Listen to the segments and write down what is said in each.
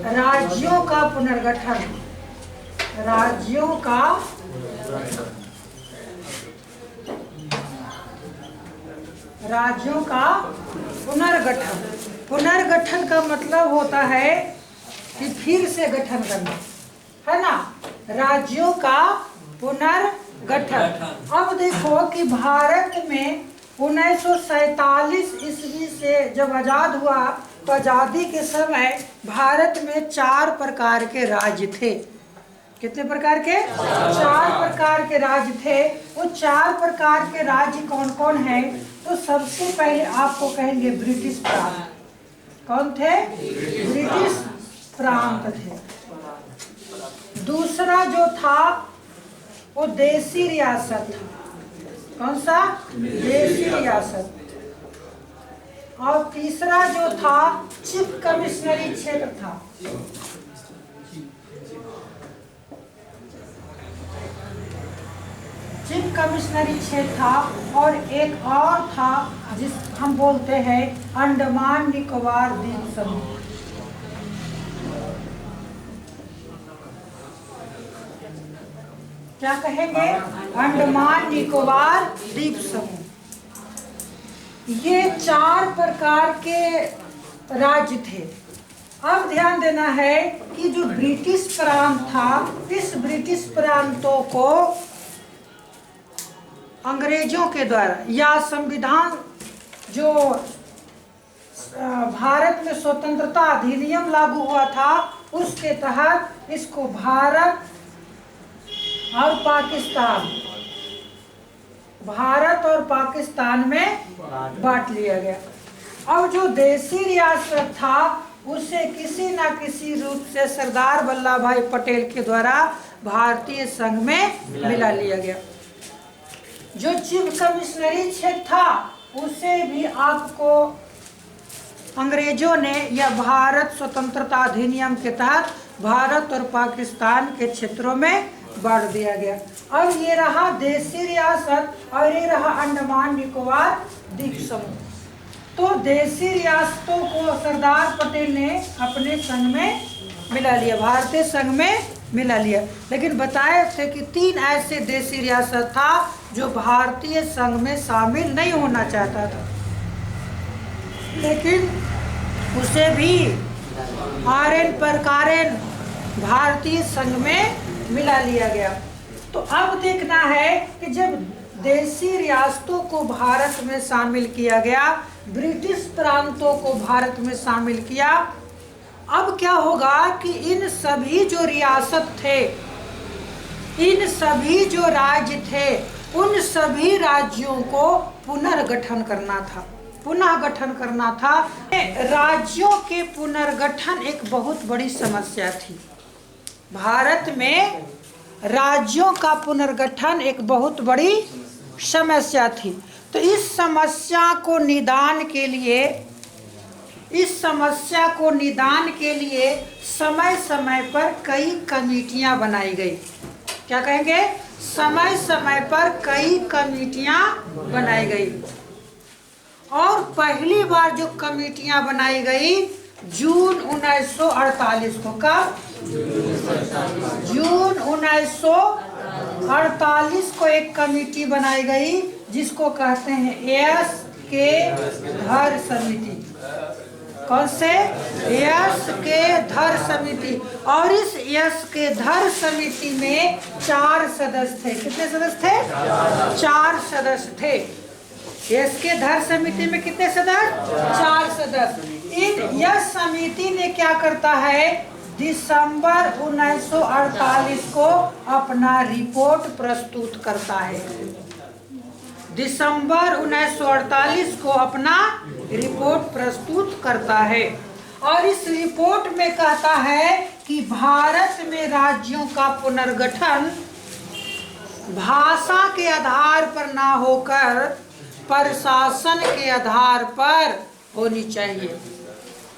राज्यों का पुनर्गठन, राज्यों का पुनर्गठन। पुनर्गठन का मतलब होता है कि फिर से गठन करना, है ना, राज्यों का पुनर्गठन। अब देखो कि भारत में 1947 ईस्वी से जब आजाद हुआ तो आजादी के समय भारत में 4 प्रकार के राज्य थे। कितने प्रकार के? 4 प्रकार के राज्य थे। वो 4 प्रकार के राज्य कौन कौन हैं? तो सबसे पहले आपको कहेंगे ब्रिटिश प्रांत। कौन थे? ब्रिटिश प्रांत थे। दूसरा जो था वो देसी रियासत था। कौन सा? देसी रियासत। और तीसरा जो था चीफ कमिश्नरी क्षेत्र था। चीफ कमिश्नरी क्षेत्र था। और एक और था जिस हम बोलते हैं अंडमान निकोबार द्वीप समूह। क्या कहेंगे? अंडमान निकोबार द्वीप समूह। ये 4 प्रकार के राज्य थे। अब ध्यान देना है कि जो ब्रिटिश प्रांत था, इस ब्रिटिश प्रांतों को अंग्रेजों के द्वारा या संविधान जो भारत में स्वतंत्रता अधिनियम लागू हुआ था उसके तहत इसको भारत और पाकिस्तान में बांट लिया गया। अब जो देसी रियासत था उसे किसी न किसी रूप से सरदार वल्लभ भाई पटेल के द्वारा भारतीय संघ में मिला लिया गया। जो चीफ कमिश्नरी क्षेत्र था उसे भी आपको अंग्रेजों ने या भारत स्वतंत्रता अधिनियम के तहत भारत और पाकिस्तान के क्षेत्रों में बांट दिया गया। अब ये रहा देसी रियासत और ये रहा अंडमान निकोबार द्वीप समूह। तो देसी रियासतों को सरदार पटेल ने अपने संघ में मिला लिया, भारतीय संघ में मिला लिया। लेकिन बताए थे कि 3 ऐसे देसी रियासत था जो भारतीय संघ में शामिल नहीं होना चाहता था, लेकिन उसे भी आरेन प्रकारेण भारतीय संघ में मिला लिया गया। तो अब देखना है कि जब देसी रियासतों को भारत में शामिल किया गया, ब्रिटिश प्रांतों को भारत में शामिल किया, अब क्या होगा कि इन सभी जो रियासत थे, इन सभी जो राज्य थे, उन सभी राज्यों को पुनर्गठन करना था, पुनः गठन करना था। राज्यों के पुनर्गठन एक बहुत बड़ी समस्या थी। भारत में राज्यों का पुनर्गठन एक बहुत बड़ी समस्या थी। तो इस समस्या को निदान के लिए समय समय पर कई कमेटियां बनाई गई। क्या कहेंगे? समय समय पर कई कमेटियां बनाई गई। और पहली बार जो कमेटियां बनाई गई जून 1948 को। कब? जून 1948 को एक कमेटी बनाई गई जिसको कहते हैं यस के धर समिति। कौन से? यस के धर समिति। और इस यस के धर समिति में 4 सदस्य थे। कितने सदस्य थे? 4 सदस्य थे। यस के धर समिति में कितने सदस्य? 4 सदस्य। इन यस समिति ने क्या करता है, दिसंबर 1948 को अपना रिपोर्ट प्रस्तुत करता है। दिसंबर 1948 को अपना रिपोर्ट प्रस्तुत करता है और इस रिपोर्ट में कहता है कि भारत में राज्यों का पुनर्गठन भाषा के आधार पर ना होकर प्रशासन के आधार पर होनी चाहिए।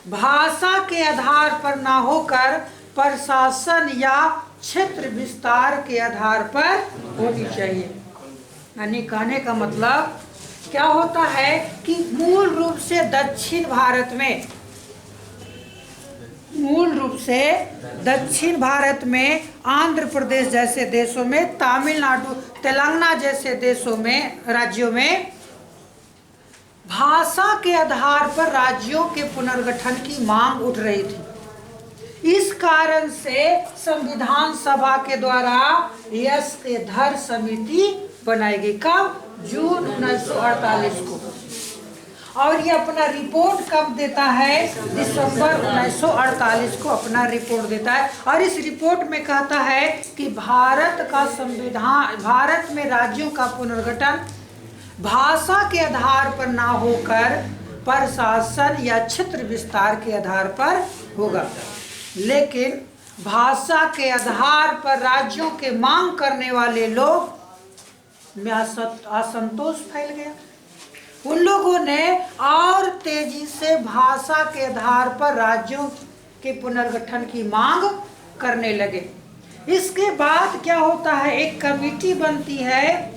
भाषा के आधार पर ना होकर प्रशासन या क्षेत्र विस्तार के आधार पर होनी चाहिए। यानी कहने का मतलब क्या होता है कि मूल रूप से दक्षिण भारत में मूल रूप से दक्षिण भारत में आंध्र प्रदेश जैसे देशों में, तमिलनाडु, तेलंगाना जैसे देशों में, राज्यों में भाषा के आधार पर राज्यों के पुनर्गठन की मांग उठ रही थी। इस कारण से संविधान सभा के द्वारा यस के धर समिति बनाई गई। कब? जून 1948 को। और ये अपना रिपोर्ट कब देता है? दिसंबर 1948 को अपना रिपोर्ट देता है। और इस रिपोर्ट में कहता है कि भारत का संविधान, भारत में राज्यों का पुनर्गठन भाषा के आधार पर ना होकर प्रशासन या क्षेत्र विस्तार के आधार पर होगा। लेकिन भाषा के आधार पर राज्यों के मांग करने वाले लोग में असंतोष फैल गया। उन लोगों ने और तेजी से भाषा के आधार पर राज्यों के पुनर्गठन की मांग करने लगे। इसके बाद क्या होता है? एक कमेटी बनती है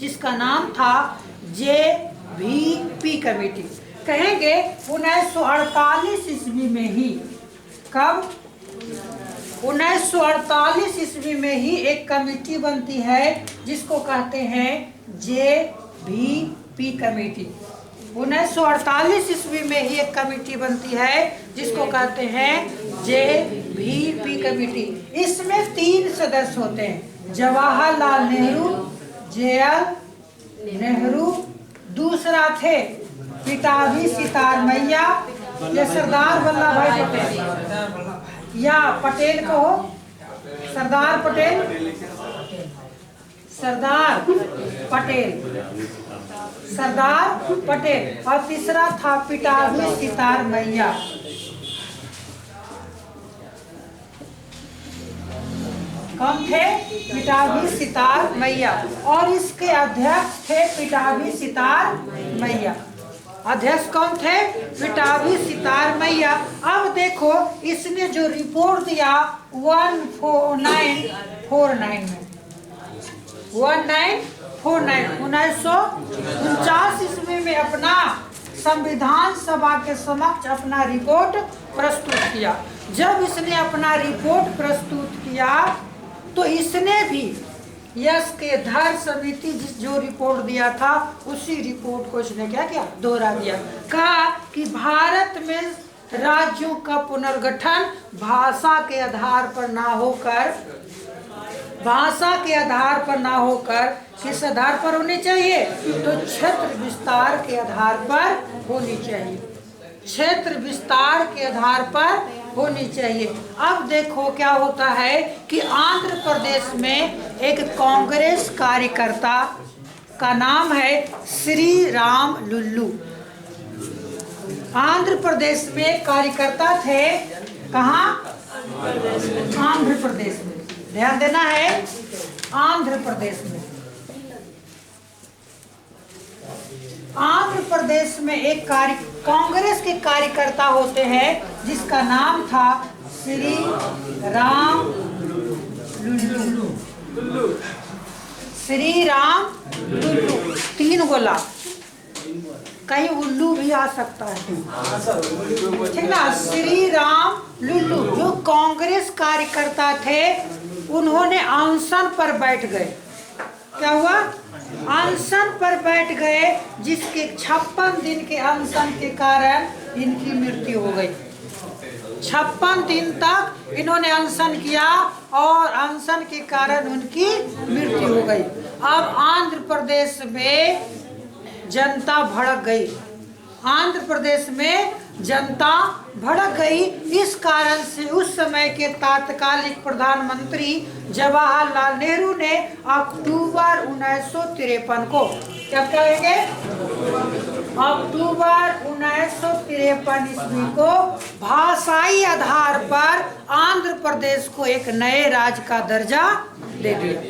जिसका नाम था JVP कमेटी। कहेंगे 1948 ईस्वी में ही। कब? 1948 ईस्वी में ही एक कमेटी बनती है जिसको कहते हैं JVP कमेटी। 1948 ईस्वी में ही एक कमेटी बनती है जिसको कहते हैं JVP कमेटी। इसमें 3 सदस्य होते हैं, जवाहरलाल नेहरू, JL नेहरू, दूसरा थे पिताजी सितार मैया या सरदार वल्लभ भाई पटेल, या पटेल कहो, सरदार पटेल, सरदार पटेल, सरदार पटेल। और तीसरा था पिताजी सितार मैया। कौन थे? पिताजी सितार मैया। और इसके अध्यक्ष थे पिताजी सितार मैया। अध्यक्ष कौन थे? पिताजी सितार मैया। अब देखो इसने जो रिपोर्ट दिया 1949 में, 1949 ईस्वी में अपना संविधान सभा के समक्ष अपना रिपोर्ट प्रस्तुत किया। जब इसने अपना रिपोर्ट प्रस्तुत किया तो इसने भी यस के धर समिति जो रिपोर्ट दिया था उसी रिपोर्ट को इसने क्या किया? दोहरा दिया। कहा कि भारत में राज्यों का पुनर्गठन भाषा के आधार पर ना होकर, भाषा के आधार पर ना होकर किस आधार पर होनी चाहिए? तो क्षेत्र विस्तार के आधार पर होनी चाहिए। क्षेत्र विस्तार के आधार पर होनी चाहिए। अब देखो क्या होता है कि आंध्र प्रदेश में एक कांग्रेस कार्यकर्ता का नाम है श्री राम लुल्लू। आंध्र प्रदेश में कार्यकर्ता थे। कहाँ? आंध्र प्रदेश में। ध्यान देना है, आंध्र प्रदेश में। आंध्र प्रदेश में एक कांग्रेस के कार्यकर्ता होते हैं जिसका नाम था श्री राम लुल्लू। श्री राम लुल्लू, 3 गोला, कहीं उल्लू भी आ सकता है, ठीक ना? श्री राम लुल्लू जो कांग्रेस कार्यकर्ता थे, उन्होंने अनशन पर बैठ गए। क्या हुआ? अनशन पर बैठ गए, जिसके 56 दिन के अनशन के कारण इनकी मृत्यु हो गई। 56 दिन तक इन्होंने अनशन किया और अनशन के कारण उनकी मृत्यु हो गई। अब आंध्र प्रदेश में जनता भड़क गई। आंध्र प्रदेश में जनता भड़क गई। इस कारण से उस समय के तत्कालिक प्रधानमंत्री जवाहरलाल नेहरू ने अक्टूबर 1953 को, क्या कहेंगे? अक्टूबर 1953 ईस्वी को भाषाई आधार पर आंध्र प्रदेश को एक नए राज्य का दर्जा दे दिया।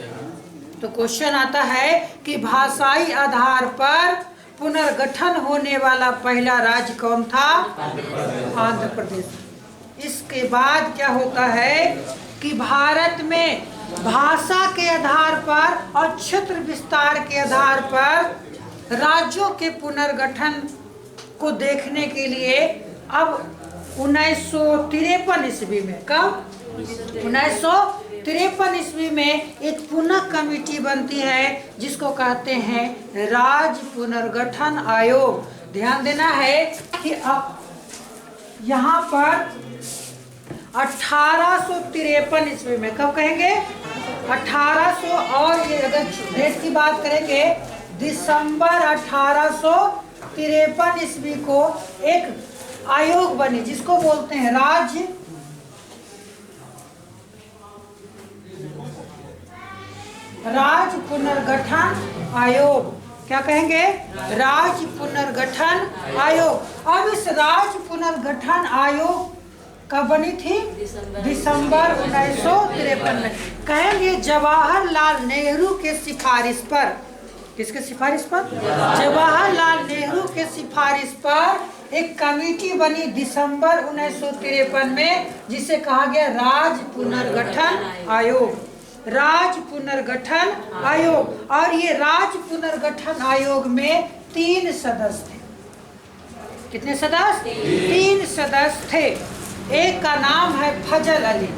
तो क्वेश्चन आता है कि भाषाई आधार पर पुनर्गठन होने वाला पहला राज्य कौन था? आंध्र प्रदेश। इसके बाद क्या होता है कि भारत में भाषा के आधार पर और क्षेत्र विस्तार के आधार पर राज्यों के पुनर्गठन को देखने के लिए अब 1953 ईस्वी में। कब? 1953 ईस्वी में एक पुनः कमेटी बनती है जिसको कहते हैं राज्य पुनर्गठन आयोग। ध्यान देना है कि अब यहाँ पर 1853 ईस्वी में, कब कहेंगे? 1800, और ये अगर डेट की बात करेंगे दिसंबर 1853 ईस्वी को एक आयोग बनी जिसको बोलते हैं राज्य पुनर्गठन आयोग। क्या कहेंगे? राज्य पुनर्गठन आयोग। अब इस राज्य पुनर्गठन आयोग कब बनी थी? दिसंबर 1953 में। कहेंगे जवाहरलाल नेहरू के सिफारिश पर। किसके सिफारिश पर? जवाहरलाल नेहरू के सिफारिश पर एक कमेटी बनी दिसंबर 1953 में जिसे कहा गया राज्य पुनर्गठन आयोग। राज्य पुनर्गठन आयोग। और ये राज्य पुनर्गठन आयोग में 3 सदस्य थे। कितने सदस्य? 3 सदस्य थे। एक का नाम है फजल अली।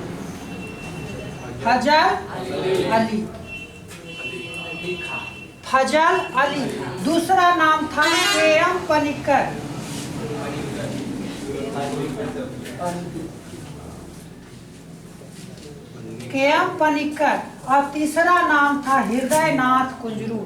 फजल अली। दूसरा नाम था के.एम. पनिक्कर। के.एम. पनिक्कर। और तीसरा नाम था हृदयनाथ कुंजरू।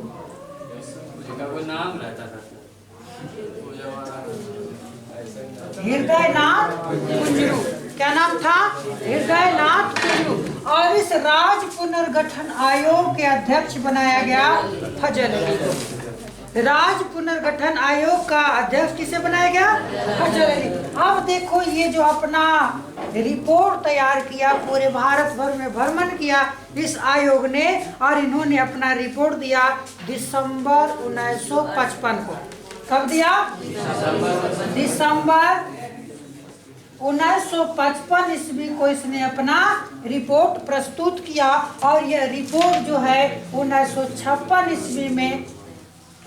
हृदयनाथ कुंजरू। क्या नाम था? हृदयनाथ कुंजरू। और इस राज्य पुनर्गठन आयोग के अध्यक्ष बनाया गया फजल अली को। राज्य पुनर्गठन आयोग का अध्यक्ष किसे बनाया गया? फजल अली। अब देखो ये जो अपना रिपोर्ट तैयार किया, पूरे भारत भर में भ्रमण किया इस आयोग ने, और इन्होंने अपना रिपोर्ट दिया दिसंबर 1955 को। कब दिया? दिसंबर 1955 ईस्वी को इसने अपना रिपोर्ट प्रस्तुत किया। और यह रिपोर्ट जो है 1956 ईस्वी में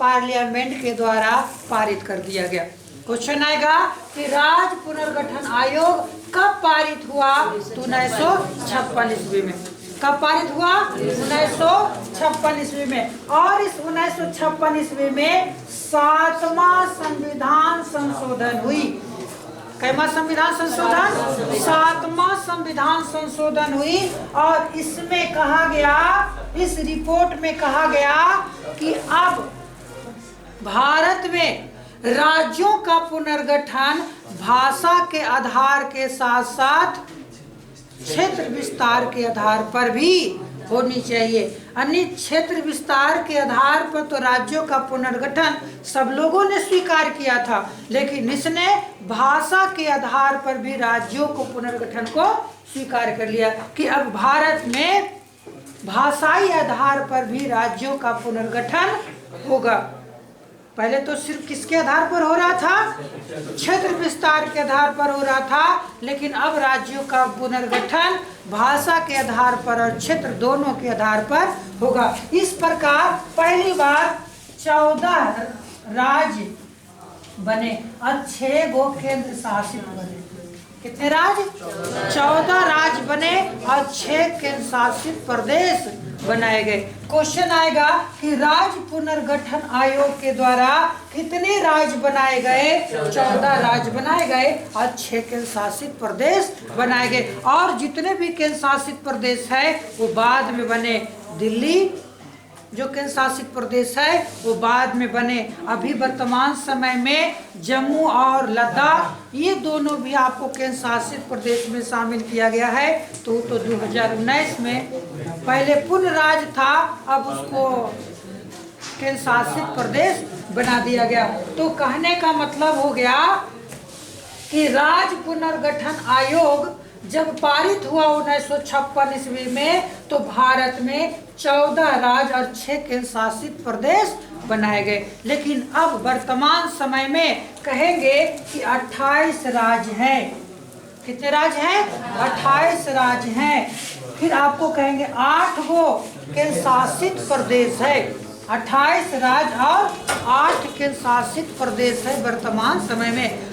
पार्लियामेंट के द्वारा पारित कर दिया गया। क्वेश्चन आएगा कि राज्य पुनर्गठन आयोग कब पारित हुआ? तो 1956 ईस्वी में। कब पारित हुआ? 1956 ईस्वी में। और इस 1956 ईस्वी में 7वां संविधान संशोधन हुई। कैमा संविधान संशोधन? 7वां संविधान संशोधन हुई। और इसमें कहा गया, इस रिपोर्ट में कहा गया कि अब भारत में राज्यों का पुनर्गठन भाषा के आधार के साथ साथ क्षेत्र विस्तार के आधार पर भी होनी चाहिए। अन्य क्षेत्र विस्तार के आधार पर तो राज्यों का पुनर्गठन सब लोगों ने स्वीकार किया था, लेकिन इसने भाषा के आधार पर भी राज्यों को पुनर्गठन को स्वीकार कर लिया कि अब भारत में भाषाई आधार पर भी राज्यों का पुनर्गठन होगा। पहले तो सिर्फ किसके आधार पर हो रहा था? क्षेत्र विस्तार के आधार पर हो रहा था, लेकिन अब राज्यों का पुनर्गठन भाषा के आधार पर और क्षेत्र दोनों के आधार पर होगा। इस प्रकार पहली बार 14 राज्य बने और 6 गो केंद्र शासित बने। कितने राज्य? 14 राज्य बने और 6 केंद्र शासित प्रदेश बनाए गए। क्वेश्चन आएगा कि राज्य पुनर्गठन आयोग के द्वारा कितने राज्य बनाए गए? 14 राज्य बनाए गए और 6 केंद्र शासित प्रदेश बनाए गए। और जितने भी केंद्र शासित प्रदेश है वो बाद में बने। दिल्ली जो केंद्र शासित प्रदेश है वो बाद में बने। अभी वर्तमान समय में जम्मू और लद्दाख ये दोनों भी आपको केंद्र शासित प्रदेश में शामिल किया गया है। तो 2019 में पहले पूर्ण राज्य था, अब उसको केंद्र शासित प्रदेश बना दिया गया। तो कहने का मतलब हो गया कि राज्य पुनर्गठन आयोग जब पारित हुआ 1956 ईस्वी में, तो भारत में 14 राज्य और 6 केंद्र शासित प्रदेश बनाए गए। लेकिन अब वर्तमान समय में कहेंगे कि 28 राज्य हैं। कितने राज्य हैं? 28 राज्य हैं। फिर आपको कहेंगे 8 गो केंद्र शासित प्रदेश है। 28 राज्य और 8 केंद्र शासित प्रदेश है वर्तमान समय में।